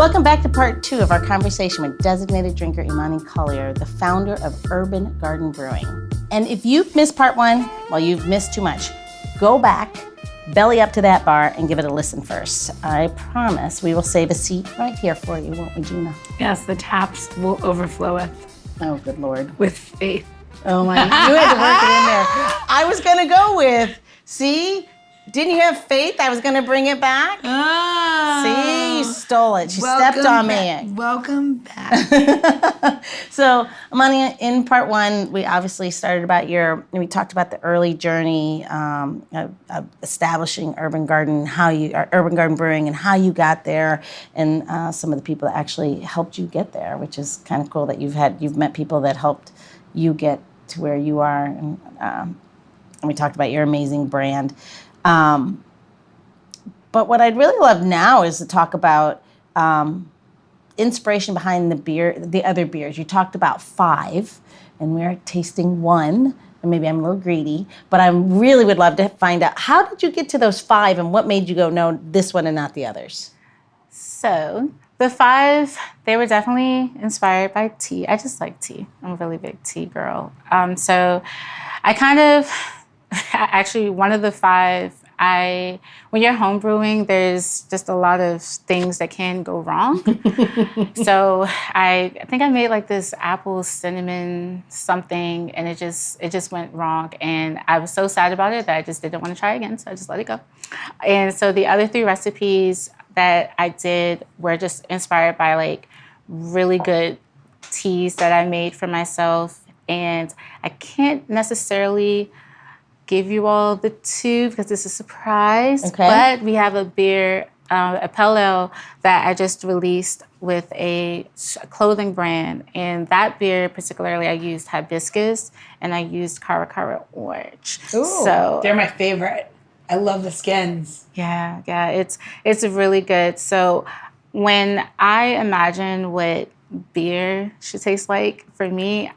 Welcome back to part 2 of our conversation with designated drinker Eamoni Collier, the founder of Urban Garden Brewing. And if you've missed part 1, well, you've missed too much. Go back, belly up to that bar, and give it a listen first. I promise we will save a seat right here for you, won't we, Gina? Yes, the taps will overfloweth. Oh, good Lord. With faith. Oh my, you had to work it in there. I was gonna go with, see? Didn't you have faith? I was gonna bring it back. Oh. See, you stole it. She stepped on me. Welcome back. So, Eamoni, in part 1, we obviously started about we talked about the early journey of establishing Urban Garden Brewing, and how you got there, and some of the people that actually helped you get there, which is kind of cool that you've met people that helped you get to where you are, and we talked about your amazing brand. But what I'd really love now is to talk about inspiration behind the other beers. You talked about 5, and we're tasting 1, and maybe I'm a little greedy, but I really would love to find out, how did you get to those 5, and what made you go, no, this one and not the others? So the 5, they were definitely inspired by tea. I just like tea. I'm a really big tea girl. So I actually, one of the 5, when you're home brewing, there's just a lot of things that can go wrong. So I think I made like this apple cinnamon something, and it just went wrong. And I was so sad about it that I just didn't want to try again. So I just let it go. And so the other 3 recipes that I did were just inspired by like really good teas that I made for myself. And I can't necessarily give you all the 2 because it's a surprise. Okay. But we have a beer, a pale ale that I just released with a clothing brand. And that beer particularly, I used hibiscus and I used cara orange. Ooh, so they're my favorite. I love the skins. Yeah, it's really good. So when I imagine what beer should taste like, for me,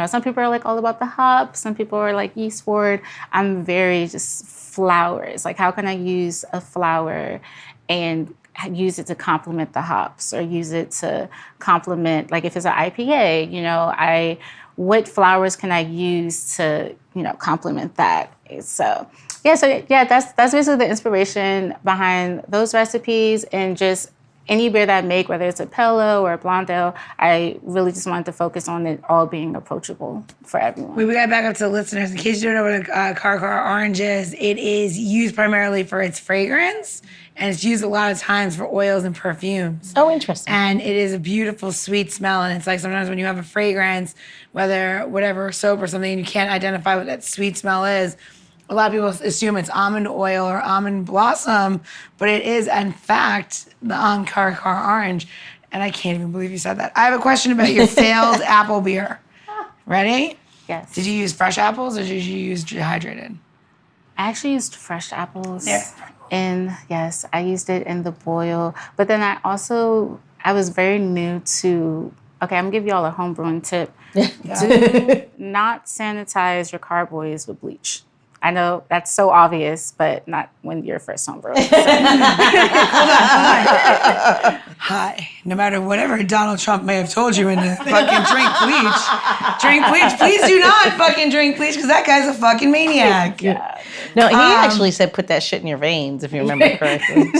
some people are like all about the hops. Some people are like yeast forward. I'm very just flowers. Like, how can I use a flower and use it to complement the hops, or use it to complement, like if it's an IPA, what flowers can I use to, complement that? So that's basically the inspiration behind those recipes, and just any beer that I make, whether it's a pale ale or a blonde ale, I really just wanted to focus on it all being approachable for everyone. We got to back up to the listeners. In case you don't know what a Cara orange is, it is used primarily for its fragrance, and it's used a lot of times for oils and perfumes. Oh, interesting. And it is a beautiful, sweet smell, and it's like sometimes when you have a fragrance, whatever soap or something, and you can't identify what that sweet smell is, a lot of people assume it's almond oil or almond blossom, but it is, in fact, the Cara orange. And I can't even believe you said that. I have a question about your failed apple beer. Ready? Yes. Did you use fresh apples or did you use dehydrated? I actually used fresh apples. Yeah. And yes, I used it in the boil. But then I was very new to, okay, I'm gonna give you all a home brewing tip. Yeah. Do not sanitize your carboys with bleach. I know that's so obvious, but not when you're first home brewing. So. Hi. No matter whatever Donald Trump may have told you in the fucking drink bleach. Please do not fucking drink bleach, because that guy's a fucking maniac. Yeah. No, he actually said put that shit in your veins, if you remember correctly.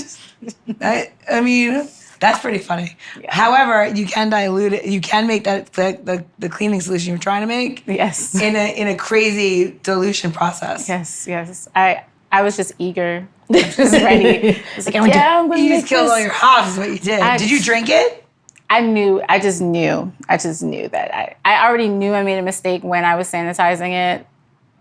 I mean, that's pretty funny. Yeah. However, you can dilute it. You can make that the cleaning solution you're trying to make. Yes. In a crazy dilution process. Yes. I was just eager. Just ready. It's like, you just killed all your hops is what you did. Did you drink it? I just knew that I already knew I made a mistake when I was sanitizing it.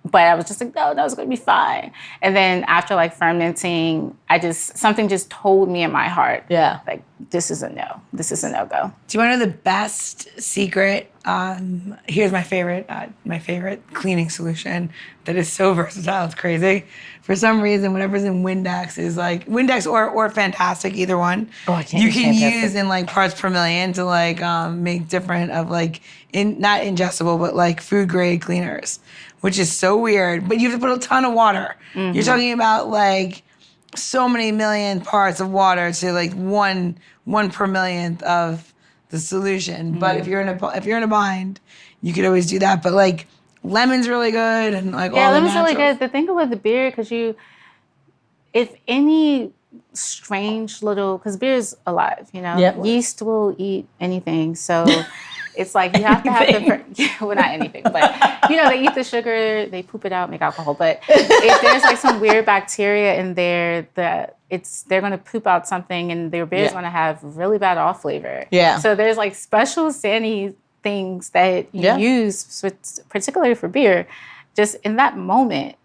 But I was just like, no, it's gonna be fine. And then after like fermenting, something just told me in my heart, like, this is a no-go. Do you want to know the best secret? Here's my favorite cleaning solution that is so versatile, it's crazy. For some reason, whatever's in Windex is like, Windex or Fantastic, either one. Oh, I can't you can Fantastic. use in like parts per million to like make different of like, not ingestible, but like food grade cleaners, which is so weird. But you have to put a ton of water. Mm-hmm. You're talking about like so many million parts of water to like one per millionth of the solution. But if you're in a bind, you could always do that. But like lemon's really good and like all the lemon's really naturals. good. The thing with the beer, because if any strange little, because beer is alive, Yep. yeast will eat anything. So it's like you have to have well, not anything, but they eat the sugar, they poop it out, make alcohol. But if there's like some weird bacteria in there they're going to poop out something, and their beer is going to have really bad off flavor. Yeah. So there's like special sanity things that you use, particularly for beer. Just in that moment,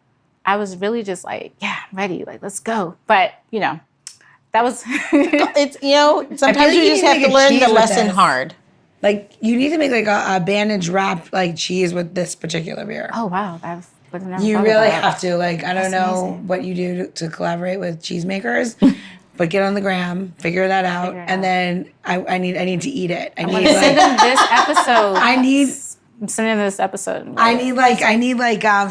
I was really just like, yeah, I'm ready. Like, let's go. But, that was... It's, sometimes you just have to learn the lesson hard. Like, you need to make like a bandage wrapped like cheese with this particular beer. Oh, wow. You really have to. Like, I don't know what you do to collaborate with cheesemakers, but get on the gram, figure that out, and then I need to eat it. Send them this episode. I'm sending this episode. I need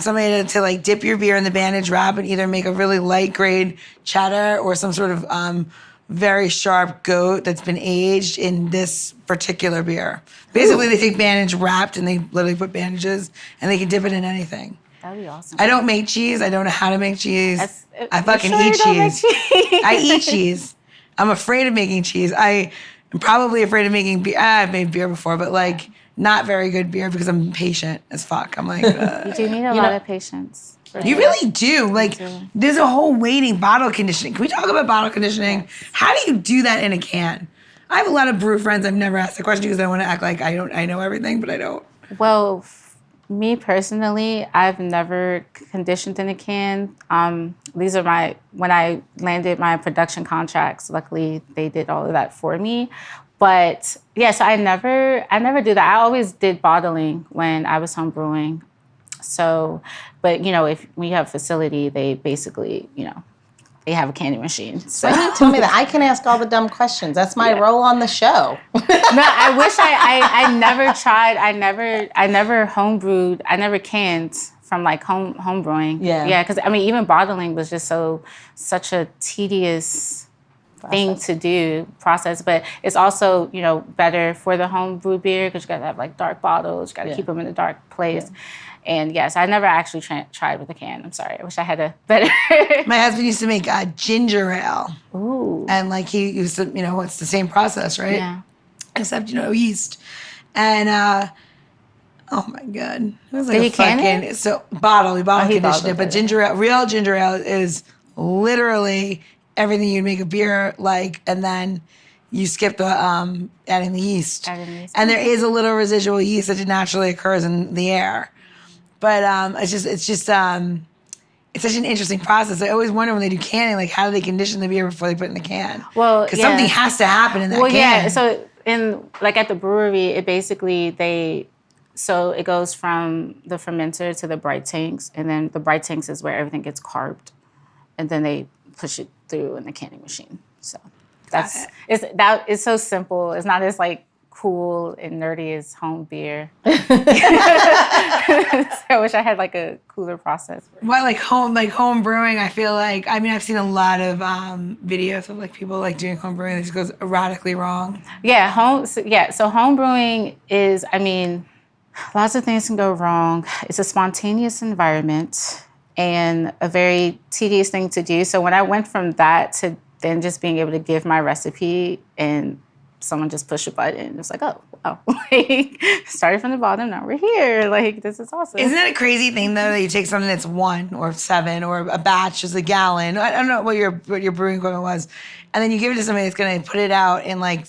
somebody to like dip your beer in the bandage wrap and either make a really light grade cheddar or some sort of very sharp goat that's been aged in this particular beer. Basically, they take bandage wrapped and they literally put bandages and they can dip it in anything. That'd be awesome. I don't make cheese. I don't know how to make cheese. I fucking sure eat you don't make cheese. cheese? I eat cheese. I'm afraid of making cheese. I am probably afraid of making beer. I've made beer before, but like not very good beer because I'm impatient as fuck. I'm like, you do need a lot of patience. You really do. Like, there's a whole waiting bottle conditioning. Can we talk about bottle conditioning? Yes. How do you do that in a can? I have a lot of brew friends. I've never asked the question because I want to act like I know everything, but I don't. Well, me personally, I've never conditioned in a can. These are when I landed my production contracts, luckily they did all of that for me. But yes, I never do that. I always did bottling when I was home brewing. So, but when you have a facility, they basically, they have a candy machine. So Why do you tell me that? I can ask all the dumb questions. That's my role on the show. No, I wish I never tried. I never home brewed. I never canned from like home brewing. Yeah. Because even bottling was just such a tedious thing to do process, but it's also better for the home brew beer because you got to have like dark bottles. You got to keep them in a dark place. Yeah. And yes, I never actually tried with a can. I'm sorry. I wish I had a better. My husband used to make ginger ale. Ooh. And like he used to, it's the same process, right? Yeah. Except, yeast. And, oh my God. It was like Did he can it? So we bottle conditioned it. But ginger ale, real ginger ale is literally everything you'd make a beer like, and then you skip the adding the yeast. And there is a little residual yeast that naturally occurs in the air. But it's such an interesting process. I always wonder when they do canning, like how do they condition the beer before they put it in the can? Well, because something has to happen in that can. Well, yeah. So at the brewery, it basically it goes from the fermenter to the bright tanks, and then the bright tanks is where everything gets carved, and then they push it through in the canning machine. So it's so simple. It's not as like cool and nerdy as home beer. So I wish I had like a cooler process. Well, like home brewing, I feel like, I've seen a lot of videos of like people like doing home brewing that just goes erratically wrong. Yeah, so home brewing is, lots of things can go wrong. It's a spontaneous environment and a very tedious thing to do. So when I went from that to then just being able to give my recipe and someone just push a button, it's like, oh, wow. Like, started from the bottom, now we're here. Like, this is awesome. Isn't that a crazy thing, though, that you take something that's 1 or 7 or a batch is a gallon? I don't know what your brewing equipment was. And then you give it to somebody that's going to put it out in, like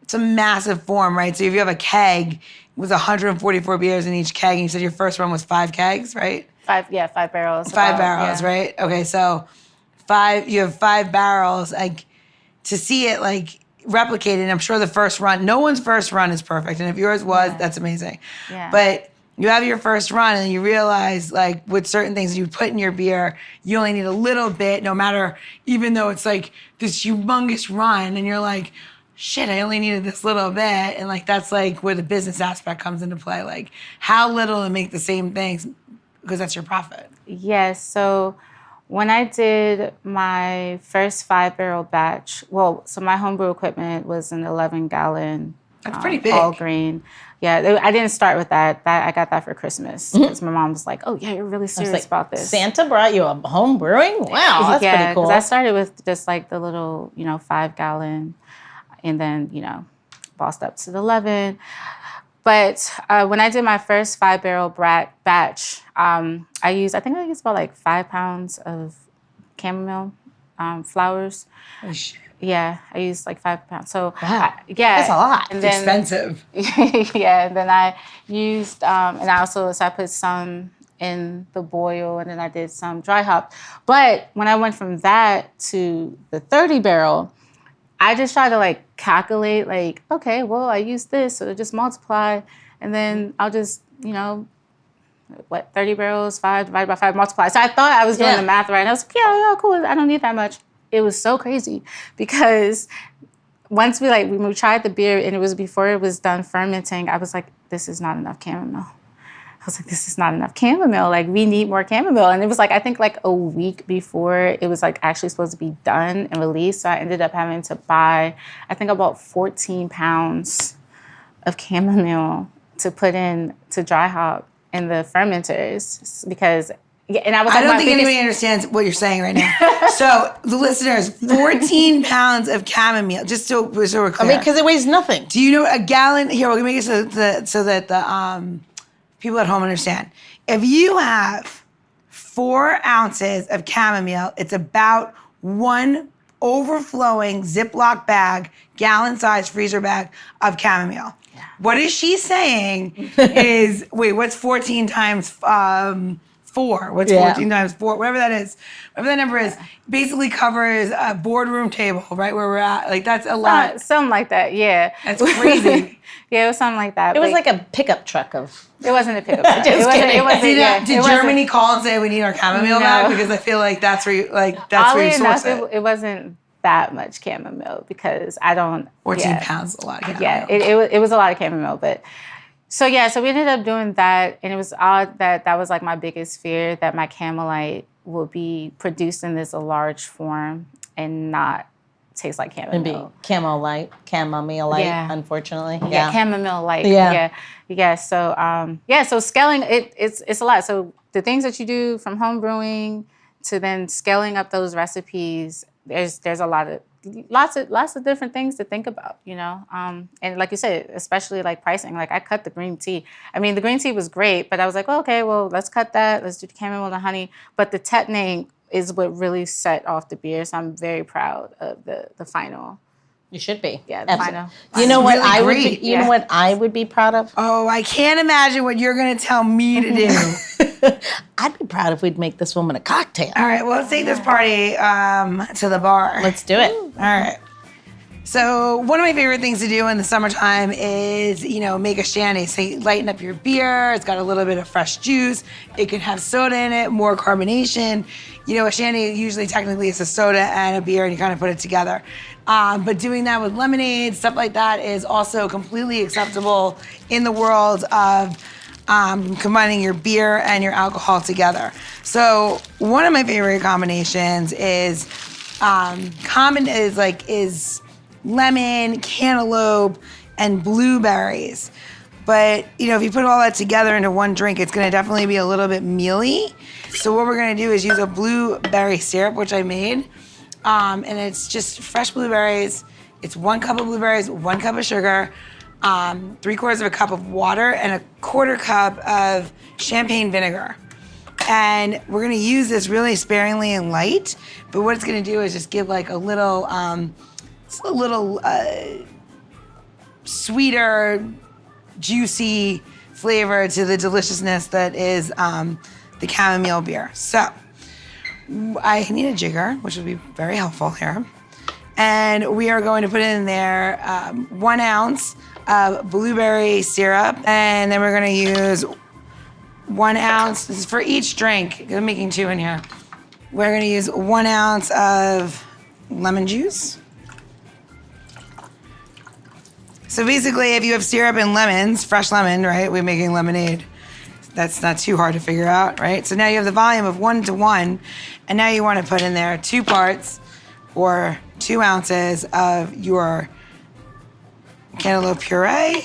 it's a massive form, right? So if you have a keg with 144 beers in each keg, and you said your first run was 5 kegs, right? 5 barrels. 5 barrels, yeah. Right? Okay, so you have 5 barrels. Like, to see it, like, replicated, I'm sure the first run, no one's first run is perfect. And if yours was, that's amazing. Yeah. But you have your first run and you realize, like, with certain things you put in your beer, you only need a little bit, no matter, even though it's like this humongous run and you're like, shit, I only needed this little bit. And like, that's like where the business aspect comes into play. Like, how little to make the same things, because that's your profit. Yes. So When I did my first 5-barrel batch, so my homebrew equipment was an 11-gallon. That's pretty big. All grain. Yeah, I didn't start with that. I got that for Christmas because my mom was like, "Oh yeah, you're really serious about this." Santa brought you a home brewing? Wow, that's pretty cool. because I started with just like the little, 5-gallon, and then bossed up to the 11. But when I did my first 5-barrel batch, I used about like 5 pounds of chamomile flowers. Oh, shit. Yeah, I used like 5 pounds. So wow, that's a lot. And It's expensive. Yeah, and then I used, and I put some in the boil, and then I did some dry hop. But when I went from that to the 30-barrel, I just tried to like calculate, like, okay, well, I used this, so just multiply, and then I'll just, 30 barrels, 5 divided by 5, multiply. So I thought I was doing the math right. And I was like, yeah, cool. I don't need that much. It was so crazy because once we tried the beer, and it was before it was done fermenting, I was like, this is not enough chamomile. I was like, this is not enough chamomile. Like, we need more chamomile. And it was like, I think like a week before it was like actually supposed to be done and released. So I ended up having to buy, I think about 14 pounds of chamomile to put in to dry hop in the fermenters because, and I was like, I don't think anybody understands what you're saying right now. So the listeners, 14 pounds of chamomile, just so we're clear. I mean, because it weighs nothing. Do you know a gallon? Here, we're gonna make it so that the people at home understand. If you have 4 ounces of chamomile, it's about 1 overflowing Ziploc bag, gallon-sized freezer bag of chamomile. Yeah. What is she saying is, what's 14 times 4? What's 14 times 4? Whatever that is. Whatever that number is, basically covers a boardroom table, right where we're at. Like, that's a lot. Something like that, yeah. That's crazy. Yeah, it was something like that. It was like a pickup truck of... It wasn't a pickup truck. Did Germany call and say we need our chamomile back? Because I feel like that's where you source it. It wasn't that much chamomile because I don't... 14 pounds is a lot of chamomile. Yeah, it was a lot of chamomile, but... So we ended up doing that, and it was odd that was like my biggest fear, that my chamomile will be produced in this large form and not taste like chamomile. And be chamomile light, unfortunately. Yeah, chamomile light. Yeah. So scaling it's a lot. So the things that you do from home brewing to then scaling up those recipes, there's a lot of lots of different things to think about, and like you said, especially like pricing. Like, I cut the green tea. I mean, the green tea was great, but I was like, okay, well, let's cut that. Let's do the chamomile and the honey. But the tetning is what really set off the beer. So I'm very proud of the final. You should be. Yeah, the final. You know what really I would great. be, you know what I would be proud of? Oh, I can't imagine what you're going to tell me to do. I'd be proud if we'd make this woman a cocktail. All right, well, let's take this party to the bar. Let's do it. All right. So one of my favorite things to do in the summertime is, make a shandy. So you lighten up your beer. It's got a little bit of fresh juice. It can have soda in it, more carbonation. A shandy usually technically is a soda and a beer, and you kind of put it together. But doing that with lemonade, stuff like that, is also completely acceptable in the world of combining your beer and your alcohol together. So one of my favorite combinations is lemon, cantaloupe, and blueberries. But, if you put all that together into one drink, it's going to definitely be a little bit mealy. So what we're going to do is use a blueberry syrup, which I made. And it's just fresh blueberries. It's 1 cup of blueberries, 1 cup of sugar, 3/4 of a cup of water, and 1/4 cup of champagne vinegar. And we're going to use this really sparingly and light. But what it's going to do is just give like a little sweeter, juicy flavor to the deliciousness that is the chamomile beer. So I need a jigger, which will be very helpful here. And we are going to put in there 1 ounce of blueberry syrup. And then we're going to use 1 ounce, this is for each drink, I'm making 2 in here. We're going to use 1 ounce of lemon juice. So basically, if you have syrup and lemons, fresh lemon, right? We're making lemonade. That's not too hard to figure out, right? So now you have the volume of 1 to 1, and now you want to put in there 2 parts or 2 ounces of your cantaloupe puree,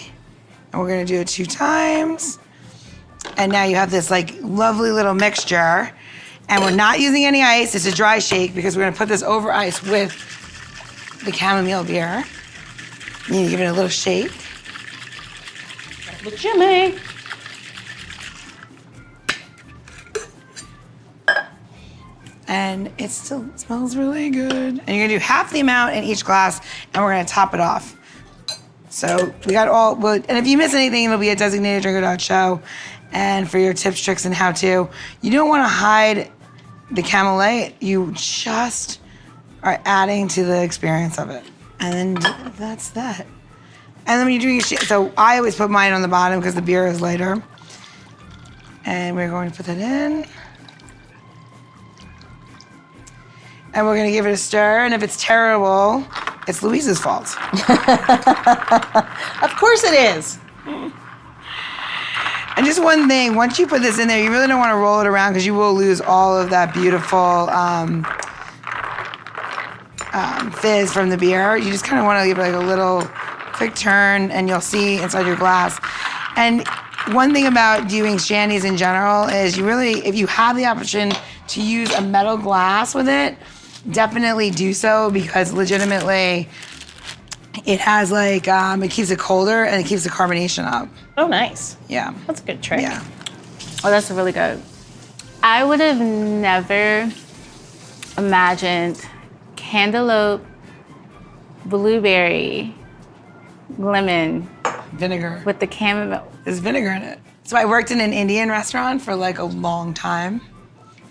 and we're gonna do it 2 times. And now you have this like lovely little mixture, and we're not using any ice. It's a dry shake because we're gonna put this over ice with the chamomile beer. You need to give it a little shake. With Jimmy. And it still smells really good. And you're gonna do half the amount in each glass, and we're gonna top it off. So we got all, well, and if you miss anything, it'll be at designateddrinker.show. And for your tips, tricks, and how-to, you don't wanna hide the camelate. You just are adding to the experience of it. And then that's that. And then when you do your shit, so I always put mine on the bottom because the beer is lighter. And we're going to put that in. And we're gonna give it a stir, and if it's terrible, it's Louise's fault. Of course it is. And just one thing, once you put this in there, you really don't wanna roll it around because you will lose all of that beautiful fizz from the beer. You just kinda wanna give it like a little quick turn, and you'll see inside your glass. And one thing about doing shandies in general is you really, if you have the option to use a metal glass with it, definitely do so, because legitimately it has like, it keeps it colder and it keeps the carbonation up. Oh, nice. Yeah. That's a good trick. Yeah. Oh, that's really good. I would have never imagined cantaloupe, blueberry, lemon Vinegar. with the chamomile. There's vinegar in it. So I worked in an Indian restaurant for like a long time,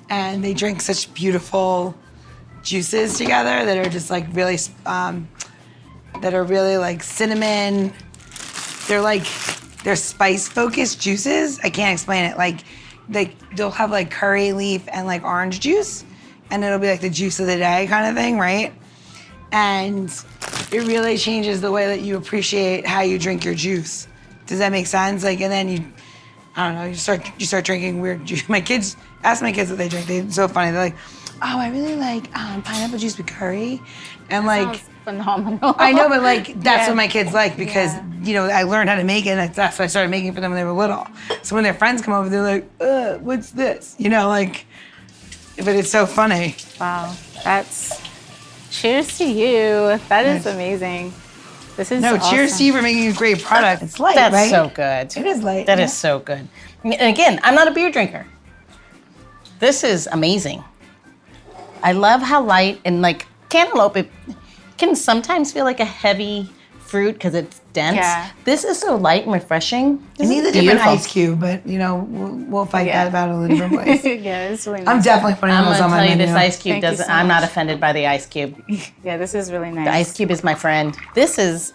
and they drink such beautiful juices together that are just like really, that are really like cinnamon. They're spice-focused juices. I can't explain it. Like, they'll have like curry leaf and like orange juice, and it'll be like the juice of the day kind of thing, right? And it really changes the way that you appreciate how you drink your juice. Does that make sense? Like, and then I don't know, you start drinking weird juice. Ask my kids what they drink. They're so funny. They're like, oh, I really like pineapple juice with curry. And like, Sounds phenomenal. I know, but like, that's Yeah. what my kids like, because, you know, I learned how to make it, and that's what I started making for them when they were little. So when their friends come over, they're like, what's this? You know, like, but it's so funny. Wow, that's, cheers to you. That is amazing. This is No, cheers awesome. to you for making a great product. It's light, That's right? so good. It is light. That yeah. is so good. And again, I'm not a beer drinker. This is amazing. I love how light, and like cantaloupe, it can sometimes feel like a heavy fruit because it's dense. Yeah. This is so light and refreshing. It This needs is a different beautiful. ice cube, but you know, we'll fight Yeah. that battle in a different place. Yeah, it's really nice. I'm definitely putting I'm those gonna on my tell you, menu. this ice cube Thank you doesn't. so I'm not much. offended by the ice cube. Yeah, this is really nice. The ice cube is my friend. This is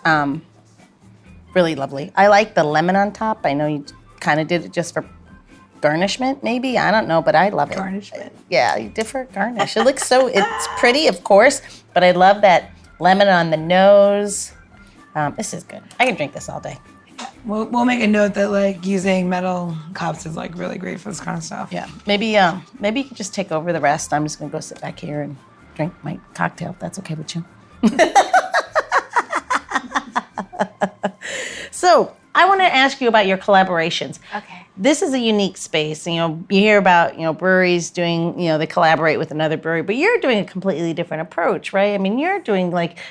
really lovely. I like the lemon on top. I know you kind of did it just for garnishment, maybe. I don't know, but I love it. Garnishment. Yeah, you did for garnish. It looks so, it's pretty, of course, but I love that lemon on the nose. This is good. I can drink this all day. We'll make a note that like using metal cups is like really great for this kind of stuff. Yeah, maybe you can just take over the rest. I'm just gonna go sit back here and drink my cocktail, if that's okay with you. So I want to ask you about your collaborations. Okay. This is a unique space. You know, you hear about, you know, breweries doing, you know, they collaborate with another brewery, but you're doing a completely different approach, right? I mean, you're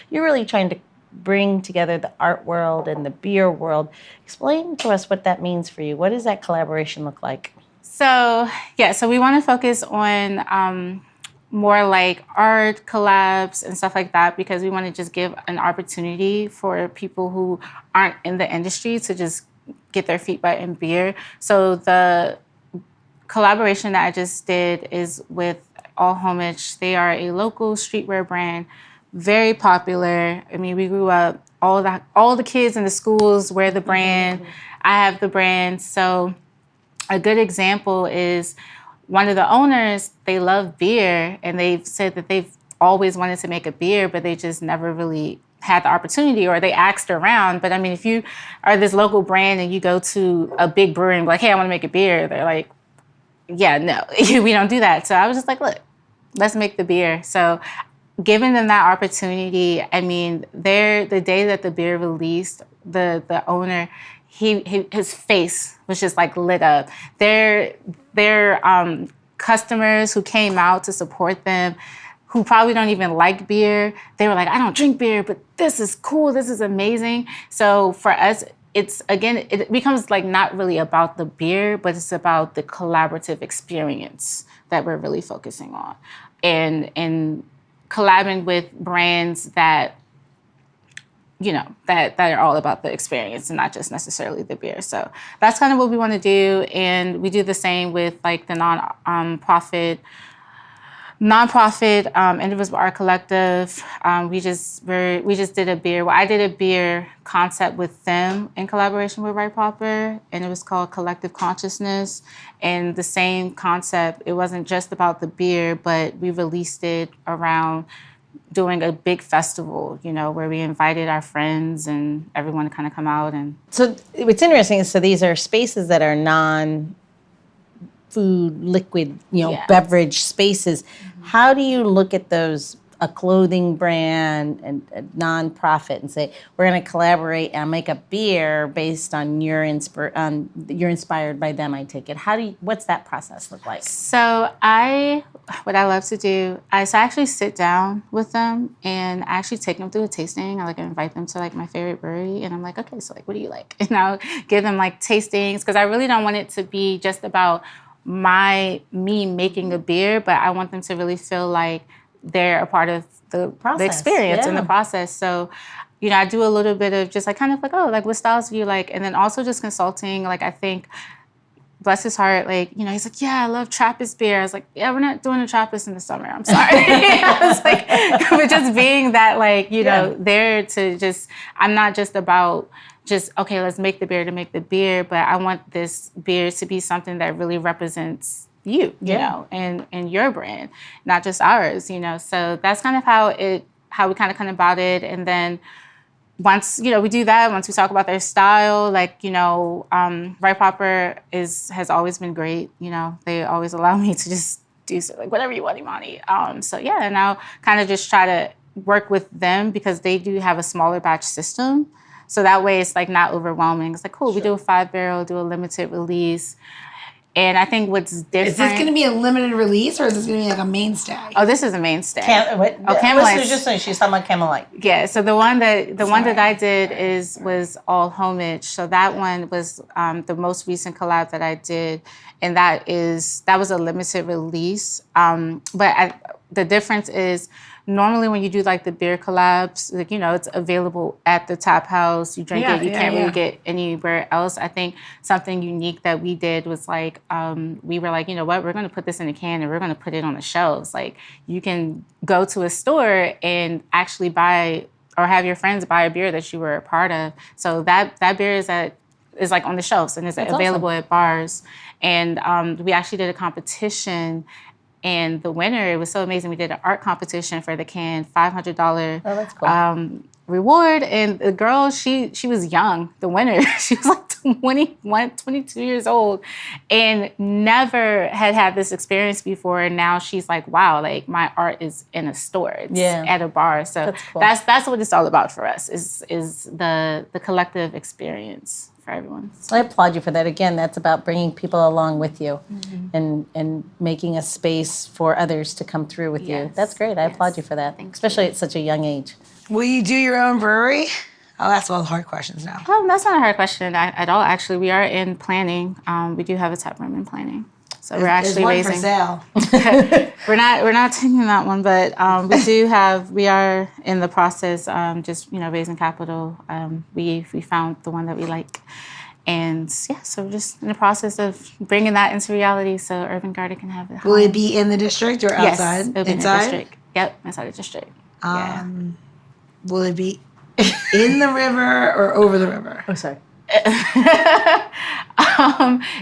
really trying to bring together the art world and the beer world. Explain to us what that means for you. What does that collaboration look like? So we want to focus on more like art collabs and stuff like that, because we want to just give an opportunity for people who aren't in the industry to just get their feet wet in beer. So the collaboration that I just did is with All Homage. They are a local streetwear brand, very popular. I mean, we grew up, all the kids in the schools wear the brand. I have the brand. So a good example is one of the owners, they love beer, and they've said that they've always wanted to make a beer, but they just never really had the opportunity or they asked around. But I mean, if you are this local brand and you go to a big brewery and be like, hey, I want to make a beer, they're like, yeah, no, we don't do that. So I was just like, look, let's make the beer. So giving them that opportunity, I mean, the day that the beer released, the owner, his face was just like lit up. Their customers who came out to support them, who probably don't even like beer, they were like, I don't drink beer, but this is cool, this is amazing. So for us, it becomes like not really about the beer, but it's about the collaborative experience that we're really focusing on. And collabing with brands that, you know, that are all about the experience and not just necessarily the beer. So that's kind of what we want to do. And we do the same with like the nonprofit Indivisible Art Collective. We just did a beer. Well, I did a beer concept with them in collaboration with Right Proper, and it was called Collective Consciousness. And the same concept, it wasn't just about the beer, but we released it around doing a big festival, you know, where we invited our friends and everyone to kind of come out. And so what's interesting is, so these are spaces that are non-food, liquid, you know, beverage spaces. How do you look at those, a clothing brand and a nonprofit, and say, we're going to collaborate and make a beer based on you're inspired by them, I take it. What's that process look like? So what I love to do is I actually sit down with them and I actually take them through a tasting. I invite them to like my favorite brewery, and I'm like, okay, so like, what do you like? And I'll give them like tastings, because I really don't want it to be just about me making a beer, but I want them to really feel like they're a part of the experience and the process. So, you know, I do a little bit of just like kind of like, oh, like what styles do you like? And then also just consulting. Like, I think, bless his heart, like, you know, he's like, yeah, I love Trappist beer. I was like, yeah, we're not doing a Trappist in the summer. I'm sorry. I was like, but just being that, like, you know, there to just, I'm not just about just, okay, let's make the beer to make the beer, but I want this beer to be something that really represents you know, and your brand, not just ours, you know. So that's kind of how we kind of come about it. And then once, you know, we do that, once we talk about their style, like, you know, Right Proper has always been great. You know, they always allow me to just do so, like, whatever you want, Eamoni. So yeah, and I'll kind of just try to work with them because they do have a smaller batch system. So that way it's like not overwhelming. It's like, cool, we do a 5-barrel, do a limited release. And I think what's different... Is this going to be a limited release, or is this going to be like a mainstay? Oh, this is a mainstay. Camelite. She's talking about Camelite. Yeah, so the one that I did was all homage. So that one was the most recent collab that I did, and that was a limited release. But the difference is, normally when you do like the beer collabs, like, you know, it's available at the tap house. You drink it, you can't really get anywhere else. I think something unique that we did was like, we were like, you know what, we're going to put this in a can and we're going to put it on the shelves. Like, you can go to a store and actually buy or have your friends buy a beer that you were a part of. So that beer is like on the shelves and is available at bars. And we actually did a competition. And the winner, it was so amazing. We did an art competition for the can, $500 that's cool. Reward. And the girl, she was young, the winner. She was like 21, 22 years old and never had this experience before. And now she's like, wow, like my art is in a store. It's at a bar. So that's cool. That's what it's all about for us, is the collective experience. For everyone. I applaud you for that. Again, that's about bringing people along with you and making a space for others to come through with you. That's great. I applaud you for that, especially at such a young age. Will you do your own brewery? I'll ask all the hard questions now. Oh, that's not a hard question at all, actually. We are in planning. We do have a tap room in planning. So we're actually raising. For sale. We're not taking that one, but we are in the process, just, you know, raising capital. We found the one that we like. And yeah, so we're just in the process of bringing that into reality so Urban Garden can have it. Will it be in the district or outside? Yes, it'll be inside? In the district. Yep, inside the district. Will it be in the river or over the river? Oh, sorry. Is that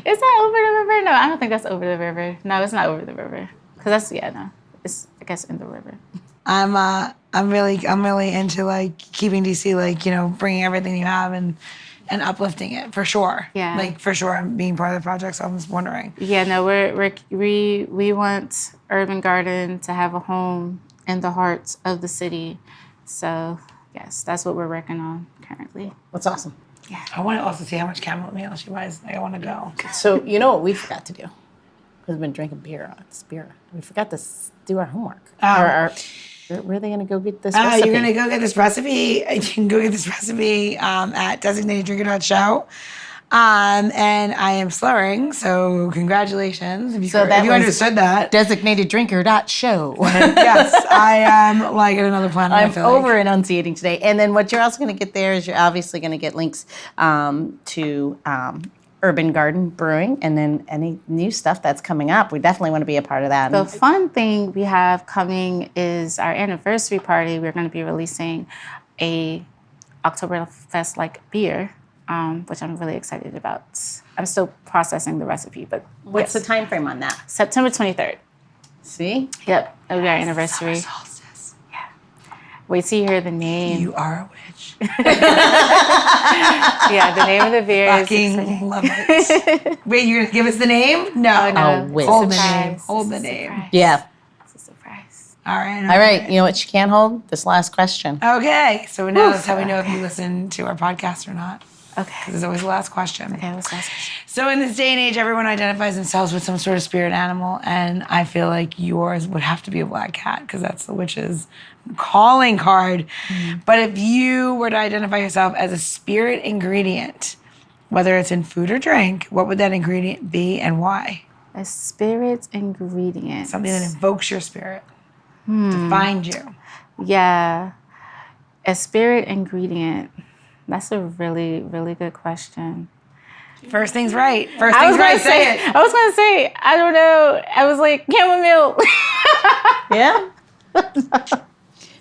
over the river? No, I don't think that's over the river. No, it's not over the river. Because it's it's, I guess, in the river. I'm really into like keeping DC, like, you know, bringing everything you have and uplifting it for sure. Yeah. Like for sure, I'm being part of the project. So I was wondering. Yeah, no, we want Urban Garden to have a home in the heart of the city. So yes, that's what we're working on currently. That's awesome. Yeah. I want to also see how much chamomile meal she buys. Like, I want to go. So you know what we forgot to do? We've been drinking beer. It's beer. We forgot to do our homework. Where are they going to go get this recipe? You're going to go get this recipe. You can go get this recipe at designateddrinker.show. And I am slurring, so congratulations. If you understood that. Designateddrinker.show. Yes, I am like in another planet. I'm I feel like. enunciating today. And then what you're also going to get there is you're obviously going to get links to Urban Garden Brewing, and then any new stuff that's coming up. We definitely want to be a part of that. The fun thing we have coming is our anniversary party. We're going to be releasing a Oktoberfest-like beer, which I'm really excited about. I'm still processing the recipe, but What's the time frame on that? September 23rd. See? Yep, it'll be our anniversary. Summer solstice. Yeah. Wait till you hear the name. You are a witch. Yeah, the name of the beer is Fucking love it. Wait, you're gonna give us the name? No. no. wait. Hold the Surprise. name. Hold the It's a name. surprise. Yeah. It's a surprise. All right. All right. You know what you can't hold? This last question. Okay. So now that's how we know if you listen to our podcast or not. Okay. This is always the last question. Okay, what's the last question? So in this day and age, everyone identifies themselves with some sort of spirit animal, and I feel like yours would have to be a black cat because that's the witch's calling card. But if you were to identify yourself as a spirit ingredient, whether it's in food or drink, what would that ingredient be and why? A spirit ingredient. Something that invokes your spirit to find you. Yeah. A spirit ingredient. That's a really, really good question. First thing's right. First thing's right. Say it. I was going to say, I don't know. I was like, chamomile. Yeah?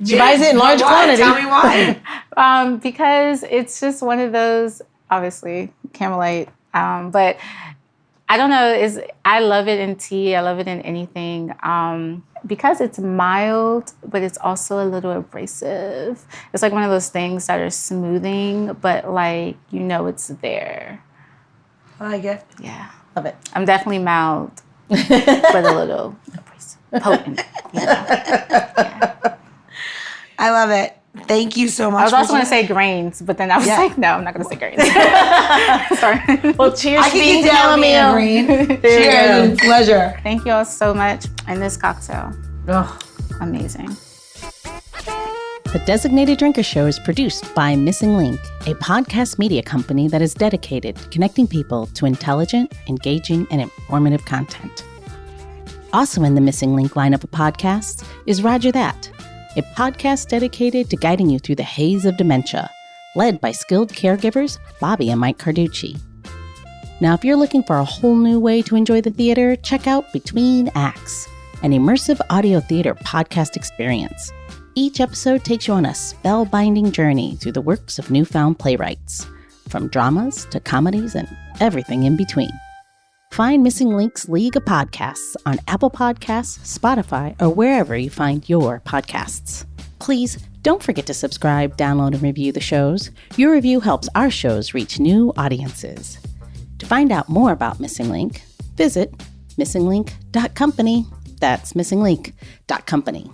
She buys it in large Why? quantity. Tell me why. Because it's just one of those, obviously, chamomile. But I don't know. I love it in tea. I love it in anything. Because it's mild, but it's also a little abrasive. It's like one of those things that are smoothing, but like, you know it's there. I like it. Yeah. Love it. I'm definitely mild, but a little abrasive. Potent. You know? Yeah. I love it. Thank you so much. I was also going to say grains, but then I was like, no, I'm not going to say grains. Sorry. Well, cheers I to can being get down being chamomile. green. There you Cheers. go. Pleasure. Thank you all so much. And this cocktail, Oh. amazing. The Designated Drinker Show is produced by Missing Link, a podcast media company that is dedicated to connecting people to intelligent, engaging, and informative content. Also in the Missing Link lineup of podcasts is Rodger That, a podcast dedicated to guiding you through the haze of dementia, led by skilled caregivers Bobbi and Mike Carducci. Now, if you're looking for a whole new way to enjoy the theater, check out Between Acts, an immersive audio theater podcast experience. Each episode takes you on a spellbinding journey through the works of newfound playwrights, from dramas to comedies and everything in between. Find Missing Link's League of Podcasts on Apple Podcasts, Spotify, or wherever you find your podcasts. Please don't forget to subscribe, download, and review the shows. Your review helps our shows reach new audiences. To find out more about Missing Link, visit missinglink.company. That's missinglink.company.